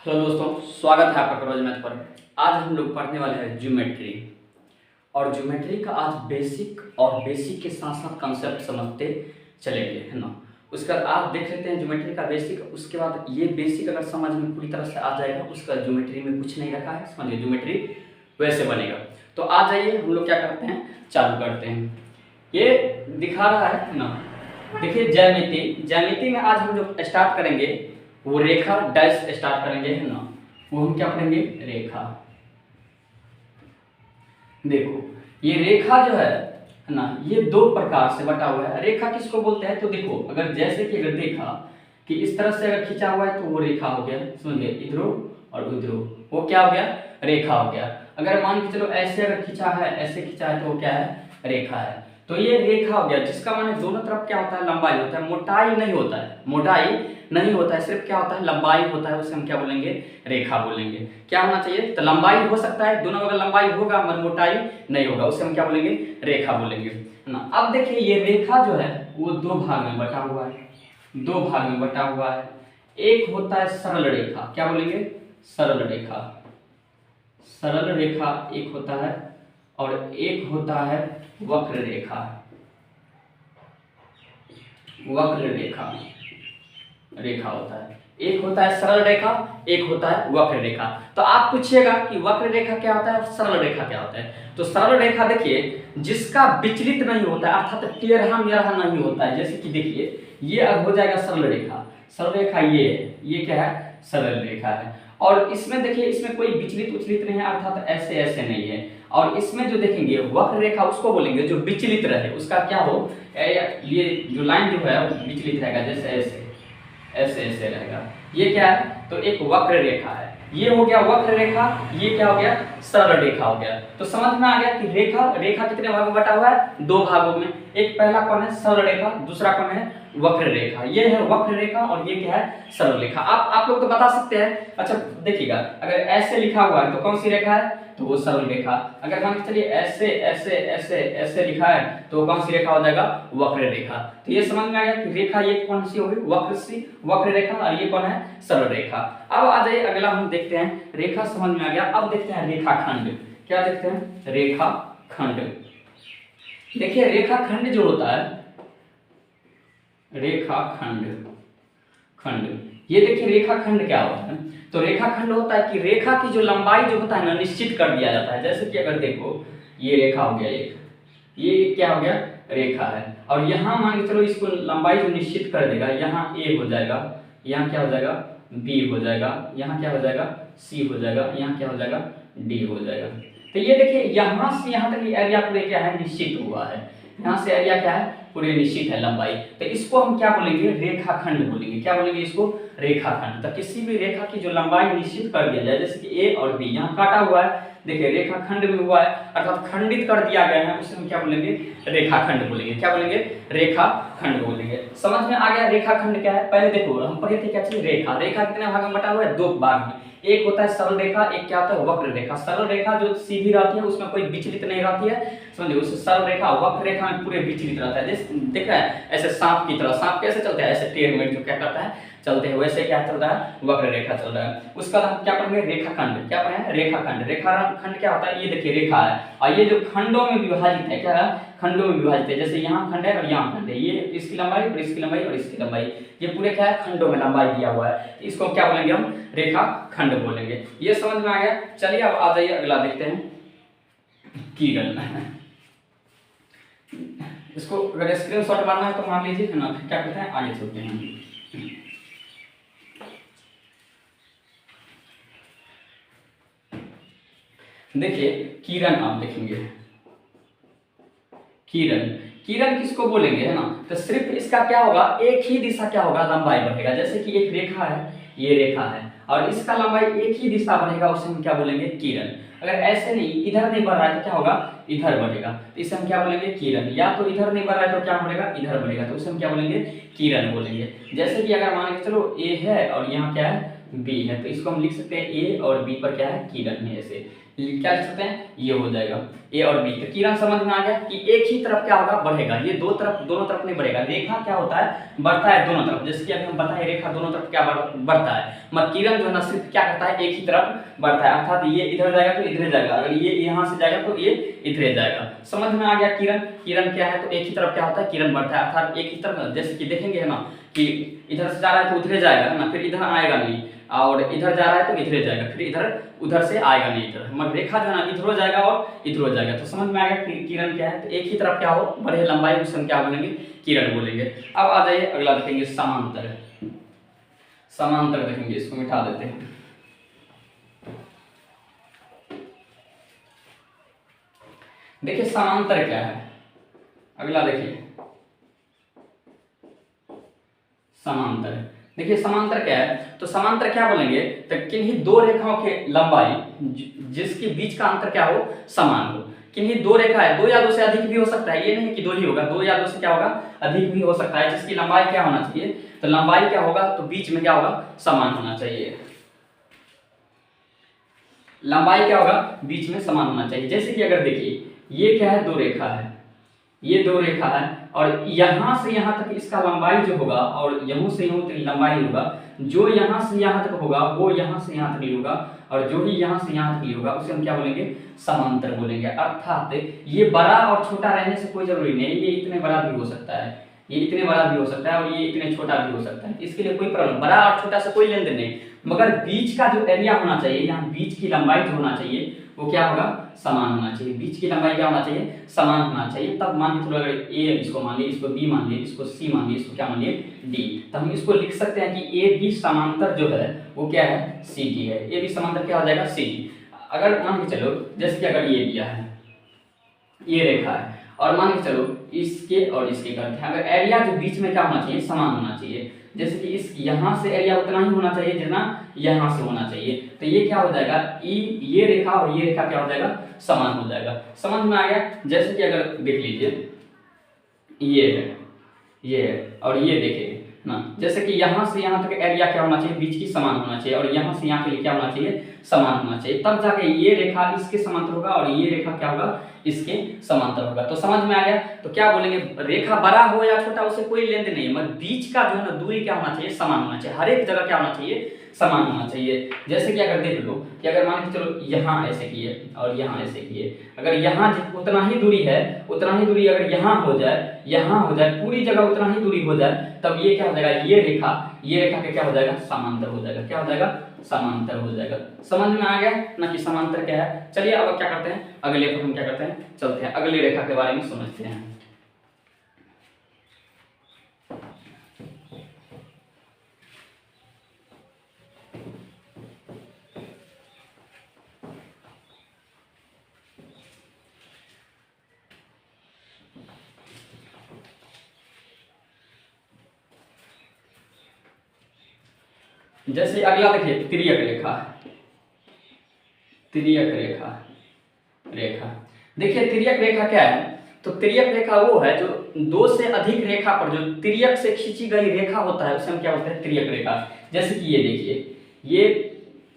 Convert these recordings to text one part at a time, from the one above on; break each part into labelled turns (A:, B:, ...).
A: Hello दोस्तों, स्वागत है आपका करोज मैथ पर। आज हम लोग पढ़ने वाले हैं ज्योमेट्री। और ज्योमेट्री का आज बेसिक और बेसिक के साथ साथ कंसेप्ट समझते चलेंगे, है ना। उसका आज देख लेते हैं ज्योमेट्री का बेसिक। उसके बाद ये बेसिक अगर समझ में पूरी तरह से आ जाएगा, उसका ज्योमेट्री में कुछ नहीं रखा है, समझिए ज्योमेट्री वैसे बनेगा। तो आ जाइए, हम लोग क्या करते हैं, चालू करते हैं। ये दिखा रहा है ना, देखिए ज्यामिति। ज्यामिति में आज हम जो स्टार्ट करेंगे वो रेखा डैश स्टार्ट करेंगे, है ना। वो हम क्या पढ़ेंगे, रेखा। देखो ये रेखा जो है ना, ये दो प्रकार से बटा हुआ है। रेखा किसको बोलते हैं, तो देखो अगर जैसे कि अगर देखा कि इस तरह से अगर खींचा हुआ है तो वो रेखा हो गया, समझिए, इधरो और उधरो, वो क्या हो गया, रेखा हो गया। अगर मान के चलो ऐसे अगर खींचा है, ऐसे खींचा है, तो वो क्या है, रेखा है। तो ये रेखा हो गया, जिसका माने दोनों तरफ क्या होता है, लंबाई होता है, मोटाई नहीं होता है, मोटाई नहीं होता है, सिर्फ क्या होता है, लंबाई होता है। उसे हम क्या बोलेंगे, रेखा बोलेंगे। क्या होना चाहिए, तो लंबाई हो सकता है, दोनों अगर लंबाई होगा मगर मोटाई नहीं होगा, उसे हम क्या बोलेंगे, रेखा बोलेंगे, है ना। अब देखिए ये रेखा जो है वो दो भाग में बटा हुआ है, दो भाग में बटा हुआ है। एक होता है सरल रेखा, क्या बोलेंगे, सरल रेखा, सरल रेखा एक होता है, और एक होता है वक्र रेखा, वक्र रेखा, रेखा होता है। एक होता है सरल रेखा, एक होता है वक्र रेखा। तो आप पूछिएगा कि वक्र रेखा क्या होता है, सरल रेखा क्या होता है। तो सरल रेखा देखिए, जिसका विचलित नहीं होता है, अर्थात टेढ़ा मेढ़ा नहीं होता है। जैसे कि देखिए ये अब हो जाएगा सरल रेखा, सरल रेखा ये है, ये क्या है, सरल रेखा है। और इसमें देखिए, इसमें कोई विचलित उचलित नहीं है, अर्थात ऐसे ऐसे नहीं है। और इसमें जो देखेंगे वक्र रेखा उसको बोलेंगे जो विचलित रहे, उसका क्या हो, ये जो लाइन जो है वो विचलित रहेगा, जैसे ऐसे ऐसे ऐसे रहेगा। ये क्या है, तो एक वक्र रेखा है। ये हो गया वक्र रेखा, ये क्या हो गया, सरल रेखा हो गया। तो समझ में आ गया कि रेखा, रेखा कितने भागों में बटा हुआ है, दो भागों में। एक पहला कौन है, सरल रेखा, दूसरा कौन है, वक्र रेखा। ये है वक्र रेखा और ये क्या है, सरल रेखा। आप लोग तो बता सकते हैं। अच्छा देखिएगा, अगर ऐसे लिखा हुआ है तो कौन सी रेखा है, तो वो सरल रेखा। अगर मान के चलिए ऐसे ऐसे ऐसे ऐसे लिखा है तो कौन सी रेखा हो जाएगा, वक्र रेखा। तो ये समझ में आ गया कि रेखा ये कौन सी होगी, वक्र रेखा, और ये कौन है, सरल रेखा। अब आ जाइए अगला हम देखते हैं, रेखा समझ में आ गया। अब देखते हैं रेखाखंड। क्या देखते हैं, रेखाखंड। देखिए रेखाखंड जो होता है, रेखाखंड, खंड, ये देखिए रेखाखंड क्या होता है। तो रेखाखंड होता है कि रेखा की जो लंबाई जो होता है ना, निश्चित कर दिया जाता है। जैसे कि अगर देखो ये रेखा हो गया एक, ये क्या हो गया, रेखा है। और यहाँ मान के चलो इसको लंबाई जो निश्चित कर देगा, यहाँ ए हो जाएगा, यहाँ क्या हो जाएगा, बी हो जाएगा, यहाँ क्या हो जाएगा, सी हो जाएगा, यहाँ क्या हो जाएगा, डी हो जाएगा। तो ये देखिए यहाँ से यहाँ तक एरिया पूरे क्या है, निश्चित हुआ है। यहाँ से एरिया क्या है, पूरे निश्चित है लंबाई। तो इसको हम क्या बोलेंगे, रेखाखंड बोलेंगे। क्या बोलेंगे इसको, रेखाखंड। तो किसी भी रेखा की जो लंबाई निश्चित कर दिया जाए, जैसे कि ए और बी यहाँ काटा हुआ है, देखिए रेखाखंड में हुआ है, अर्थात खंडित कर दिया गया है, उसे हम क्या बोलेंगे, रेखाखंड बोलेंगे। क्या बोलेंगे, रेखाखंड बोलेंगे। समझ में आ गया रेखाखंड क्या है। पहले देखो हम पढ़े थे क्या चीज, रेखा। रेखा कितने भाग में बटा हुआ है, दो भाग में। एक होता है सरल रेखा, एक क्या होता है, वक्र रेखा। सरल रेखा जो सीधी रहती है, उसमें कोई विचलित नहीं रहती है, समझिए। उस सरल रेखा, वक्र रेखा में पूरे विचलित रहता है। जैसे दिख रहा है ऐसे सांप की तरह, सांप कैसे चलता है, ऐसे टेढ़ मेढ़ जो क्या करता है, चलते हैं, वैसे क्या चल रहा है, वक्र रेखा चल रहा है। उसका हम क्या पढ़ेंगे, रेखाखंड। क्या पढ़े, रेखाखंड। रेखाखंड क्या होता है, ये देखिए रेखा है, और ये जो खंडों में विभाजित है, क्या है, खंडों में विभाजित है। जैसे यहाँ खंड है और यहाँ खंड है, ये इसकी लंबाई और इसकी लंबाई और इसकी लंबाई, ये पूरे क्या है, खंडों में लंबाई दिया हुआ है। इसको क्या बोलेंगे हम, रेखाखंड बोलेंगे। ये समझ में आ गया। चलिए अब आ जाइए अगला देखते हैं, किरण। इसको अगर स्क्रीनशॉट मारना है तो मान लीजिए, है ना। क्या करते हैं, आगे चलते हैं। देखिए किरण आप देखेंगे, किरण, किरण किसको बोलेंगे, है ना। तो सिर्फ इसका क्या होगा, एक ही दिशा क्या होगा, लंबाई बढ़ेगा। जैसे कि एक रेखा है, ये रेखा है, और इसका लंबाई एक ही दिशा बढ़ेगा, उसे हम क्या बोलेंगे, किरण। अगर ऐसे नहीं, इधर नहीं बढ़ रहा है तो क्या होगा, इधर बढ़ेगा, तो इसे हम क्या बोलेंगे, किरण। या तो इधर नहीं बढ़ रहा है तो क्या बढ़ेगा, इधर बढ़ेगा, तो उसे हम क्या बोलेंगे, किरण बोलेंगे। जैसे कि अगर मान के चलो ए है और यहाँ क्या है, बी है, तो इसको हम लिख सकते हैं ए और बी पर क्या है, किरण है। ऐसे क्या लिख सकते हैं, ये हो जाएगा ए और बी। तो किरण समझ में आ गया कि एक ही तरफ क्या होगा, बढ़ेगा, ये दोनों तरफ नहीं बढ़ेगा। रेखा क्या होता है, बढ़ता है दोनों तरफ, जैसे कि अभी हम बताए रेखा दोनों तरफ क्या बढ़ता है, मगर किरण जो है ना सिर्फ क्या करता है, एक ही तरफ बढ़ता है, अर्थात ये इधर जाएगा तो इधर जाएगा, अगर ये यहाँ से जाएगा तो ये इधर जाएगा। समझ में आ गया। किरण क्या है, तो एक ही तरफ क्या होता है, किरण बढ़ता है, अर्थात एक ही तरफ, जैसे कि देखेंगे है ना कि इधर से जा रहा है तो उधर जाएगा ना, फिर इधर आएगा नहीं, और इधर जा रहा है तो इधर जाएगा, फिर इधर उधर से आएगा नहीं इधर, मगर रेखा जो है ना इधर जाएगा और इधर जाएगा। तो समझ में आएगा किरण क्या है, तो एक ही तरफ क्या हो, बढ़े लंबाई, उसे हम क्या बोलेंगे, किरण बोलेंगे। अब आ जाइए अगला देखेंगे समांतर। समांतर देखेंगे, इसको मिटा देते हैं। देखिए समांतर क्या है, अगला देखिए समांतर। देखिए समांतर क्या है, तो समांतर क्या बोलेंगे, तो किन्हीं दो रेखाओं के लंबाई जिसके बीच का अंतर क्या हो, समान हो। किन्हीं दो रेखा है, दो या दो से अधिक भी हो सकता है, ये नहीं कि दो ही होगा, दो या दो से क्या होगा, अधिक भी हो सकता है, जिसकी लंबाई क्या होना चाहिए, तो लंबाई क्या होगा, तो बीच में क्या होगा, समान होना चाहिए। लंबाई क्या होगा, बीच में समान होना चाहिए। जैसे कि अगर देखिए ये क्या है, दो रेखा है, ये दो रेखा है, और यहां से यहां तक इसका लंबाई जो होगा, और यहां से यहां तक लंबाई होगा, जो यहां से यहां तक होगा वो यहां से यहां तक ही होगा, और जो ही यहां से यहां तक ही होगा उसे हम क्या बोलेंगे, समांतर बोलेंगे। अर्थात ये बड़ा और छोटा रहने से कोई जरूरी नहीं, ये इतने बड़ा भी हो सकता है, ये इतने बड़ा भी हो सकता है, और ये इतने छोटा भी हो सकता है, इसके लिए कोई प्रॉब्लम, बड़ा और छोटा से कोई लेन देन नहीं, मगर बीच का जो एरिया होना चाहिए, यहाँ बीच की लंबाई जो होना चाहिए वो क्या होगा, समान होना चाहिए। बीच की लंबाई क्या होना चाहिए, समान होना चाहिए। तब मान के चलो अगर ए इसको मान लिया, इसको बी मान लिया, इसको सी मान लिया, इसको क्या मान लिया, डी, तो हम इसको लिख सकते हैं कि ए बी समांतर जो है वो क्या है, सी डी है। ए बी समांतर क्या हो जाएगा, सी डी। अगर मान के चलो जैसे कि अगर ये दिया है, ये रेखा है, और मान के चलो इसके और इसके करते हैं, अगर एरिया जो बीच में क्या होना चाहिए, समान होना चाहिए, जैसे कि इस यहाँ से एरिया उतना ही होना चाहिए जितना यहाँ से होना चाहिए, तो ये क्या हो जाएगा, ये रेखा और ये रेखा क्या हो जाएगा, समान हो जाएगा। समझ में आ गया। जैसे कि अगर देख लीजिए ये है और ये देखिए ना, जैसे कि यहाँ से यहाँ तक एरिया क्या होना चाहिए, बीच की समान होना चाहिए, और यहाँ से यहाँ के लिए क्या होना चाहिए, समान होना चाहिए, तब जाके ये रेखा इसके समांतर होगा और ये रेखा क्या होगा, इसके समांतर होगा। तो समझ में आ गया। तो क्या बोलेंगे, रेखा बड़ा हो या छोटा उससे कोई लेन देन नहीं है, मगर बीच का जो है ना दूरी क्या होना चाहिए, समान होना चाहिए, हर एक जगह क्या होना चाहिए, समान होना चाहिए। जैसे कि अगर देख लो कि अगर मान के चलो यहाँ ऐसे किए और यहाँ ऐसे किए, अगर यहाँ उतना ही दूरी है, उतना ही दूरी अगर यहाँ हो जाए, पूरी जगह उतना ही दूरी हो जाए, तब ये क्या हो जाएगा, ये रेखा के क्या हो जाएगा, समांतर हो जाएगा। क्या हो जाएगा, समांतर हो जाएगा। समझ में आ गया ना कि समांतर क्या है। चलिए अब क्या करते हैं, अगले पर हम क्या करते हैं, चलते हैं अगली रेखा के बारे में समझते हैं। जैसे अगला देखिए तिर्यक रेखा। देखिए तिर्यक रेखा क्या है, तो तिर्यक रेखा वो है जो दो से अधिक रेखा पर जो तिर्यक से खींची गई रेखा होता है उसे हम क्या बोलते हैं, तिर्यक रेखा। जैसे कि ये देखिए ये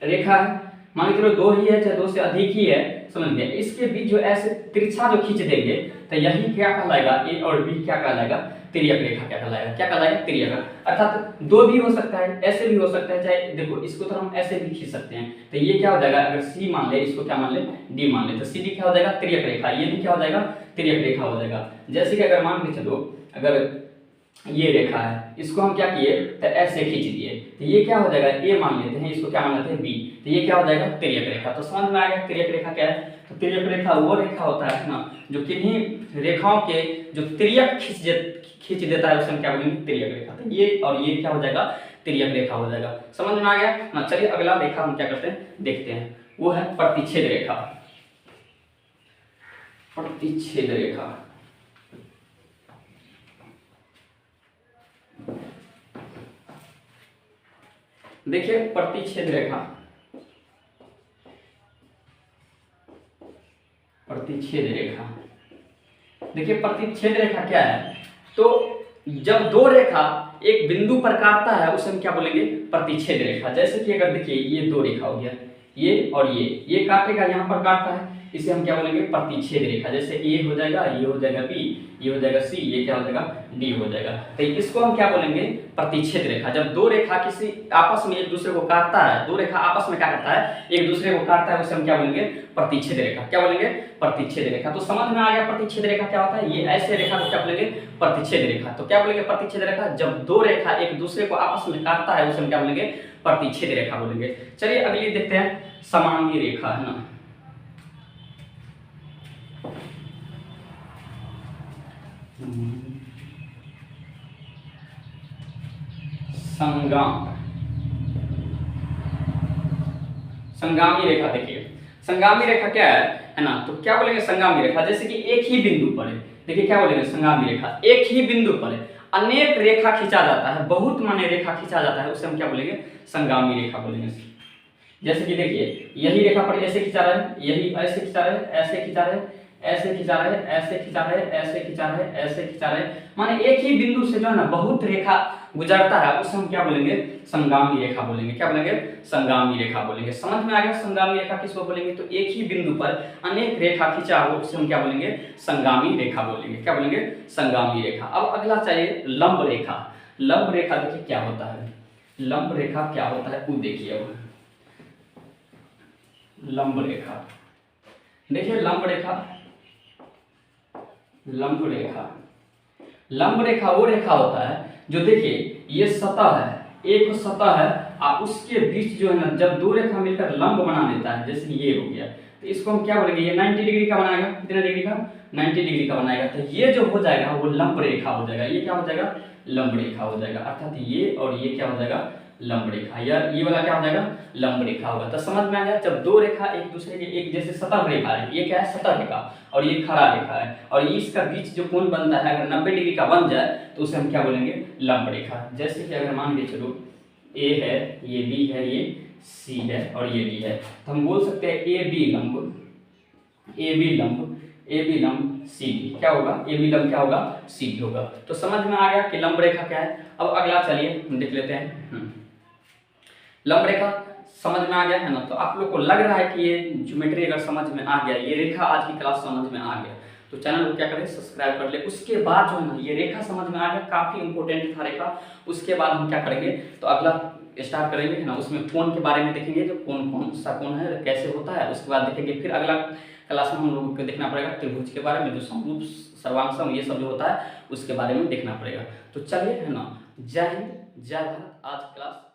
A: रेखा है, मान के चलो दो ही है चाहे दो से अधिक ही है, समझ गए, इसके बीच जो ऐसे तिरछा जो खींच देंगे तो यही क्या कहलाएगा, ए और बी क्या कहलाएगा, तिर्यक रेखा क्या कहलाएगा, तिर्यक। अर्थात दो भी हो सकता है, ऐसे भी हो सकता है, चाहे देखो इसको तो हम ऐसे भी खींच सकते हैं, तो ये क्या हो जाएगा, अगर सी मान ले, इसको क्या मान ले, डी मान ले, तो सी डी क्या हो जाएगा, तिर्यक रेखा, ये भी क्या हो जाएगा, तिर्यक रेखा हो जाएगा। जैसे कि अगर मान के चलो अगर ये रेखा है, इसको हम क्या किए, तो ऐसे खींच दिए, तो ये क्या हो जाएगा, ए मान लेते हैं, इसको क्या मान लेते हैं, बी, तो ये क्या हो जाएगा, तिर्यक रेखा। तो समझ में आ गया तिर्यक रेखा क्या है। तो तिर्यक रेखा वो रेखा होता है ना जो किन्हीं रेखाओं के जो तिर्यक खींच देता है उसे हम क्या बोलेंगे, तिर्यक रेखा। तो ये और ये क्या हो जाएगा, तिर्यक रेखा हो जाएगा। समझ में आ गया ना। चलिए अगला रेखा हम क्या करते हैं, देखते हैं, वो है प्रतिच्छेद रेखा। प्रतिच्छेद रेखा देखिए प्रतिच्छेद रेखा, देखिए प्रतिच्छेद रेखा क्या है, तो जब दो रेखा एक बिंदु पर काटता है उसे हम क्या बोलेंगे, प्रतिच्छेद रेखा। जैसे कि अगर देखिए ये दो रेखा हो गया, ये और ये काटेगा, यहाँ पर काटता है, इसे हम क्या बोलेंगे प्रतिच्छेद रेखा। जैसे ए हो जाएगा, ये हो जाएगा बी, ये हो जाएगा सी, ये क्या हो जाएगा डी हो जाएगा। तो इसको हम क्या बोलेंगे प्रतिच्छेद रेखा। जब दो रेखा किसी आपस में एक दूसरे को काटता है, दो रेखा आपस में क्या करता है एक दूसरे को काटता है, उसे हम क्या बोलेंगे प्रतिच्छेद रेखा। क्या बोलेंगे प्रतिच्छेद रेखा। तो समझ में आ गया प्रतिच्छेद रेखा क्या होता है। ये ऐसे रेखा को क्या बोलेंगे प्रतिच्छेद रेखा। तो क्या बोलेंगे प्रतिच्छेद रेखा, जब दो रेखा एक दूसरे को आपस में काटता है उसे हम क्या बोलेंगे प्रतिच्छेद रेखा बोलेंगे। चलिए अगली देखते हैं समांगी रेखा, है ना। संगामी रेखा देखिए, संगामी रेखा क्या है ना। तो क्या बोलेंगे संगामी रेखा, जैसे कि एक ही बिंदु पर है। देखिए क्या बोलेंगे संगामी रेखा, एक ही बिंदु पर अनेक रेखा खींचा जाता है, बहुत माने रेखा खींचा जाता है, उसे हम क्या बोलेंगे संगामी रेखा बोलेंगे। जैसे कि देखिए यही रेखा पर ऐसे खींचा रहा है, यही ऐसे खींचा रहा है, ऐसे खींचा रहा है, ऐसे खींचा रहे, ऐसे खींचा रहे, ऐसे खींचा रहे, ऐसे खींचा रहे, माने एक ही बिंदु से जो है ना बहुत रेखा गुजरता है, उसे हम क्या बोलेंगे संगामी रेखा बोलेंगे। क्या बोलेंगे संगामी रेखा बोलेंगे। समझ में आ गया संगामी रेखा किसको बोलेंगे, तो एक ही बिंदु पर अनेक रेखा खींचा हो उसे हम क्या बोलेंगे संगामी रेखा बोलेंगे। क्या बोलेंगे संगामी रेखा। अब अगला चाहिए लंब रेखा। लंब रेखा देखिए क्या होता है, लंब रेखा क्या होता है वो देखिए। अब लंब रेखा देखिए, लंब रेखा, लंब रेखा, लंब रेखा वो रेखा होता है जो देखिए ये सतह है, एक सतह है और उसके बीच जो है ना जब दो रेखा मिलकर लंब बना देता है, जैसे ये हो गया, तो इसको हम क्या बोलेंगे, ये 90 डिग्री का बनाएगा, कितने डिग्री का 90 डिग्री का बनाएगा, तो ये जो हो जाएगा वो लंब रेखा हो जाएगा। ये क्या हो जाएगा लंब रेखा हो जाएगा, अर्थात ये और ये क्या हो जाएगा लंब रेखा, या ये वाला क्या हो जाएगा लंब रेखा होगा। तो समझ में आ गया, जब दो रेखा एक दूसरे के एक जैसे सतह रेखा है, ये क्या है सतह रेखा और ये खड़ा रेखा है, और ये इसका बीच जो कोण बनता है अगर 90 डिग्री का बन जाए तो उसे हम क्या बोलेंगे लंब रेखा। जैसे कि अगर मान के चलो ए है, ये बी है, ये सी है और ये डी है, तो हम बोल सकते हैं ए बी लंब, ए बी लंब, ए बी लंब सी डी क्या होगा, ए बी लंब क्या होगा सी डी होगा। तो समझ में आ गया कि लंब रेखा क्या है। अब अगला चलिए हम देख लेते हैं लंब रेखा। समझ में आ गया है ना। तो आप लोग को लग रहा है कि ये ज्योमेट्री अगर समझ में आ गया, ये रेखा आज की क्लास समझ में आ गया, तो चैनल को क्या करें सब्सक्राइब कर ले। उसके बाद जो है ना ये रेखा समझ में आ गया, काफी इंपॉर्टेंट था रेखा। उसके बाद हम क्या करेंगे, तो अगला स्टार्ट करेंगे है ना, उसमें कोण के बारे में देखेंगे, जो कौन सा कोण है कैसे होता है, उसके बाद देखेंगे। फिर अगला क्लास में हम लोगों को देखना पड़ेगा त्रिभुज के बारे में, जो समरूप सर्वांगसम ये सब जो होता है उसके बारे में देखना पड़ेगा। तो चलिए है ना, जय हिंद जय भारत। आज क्लास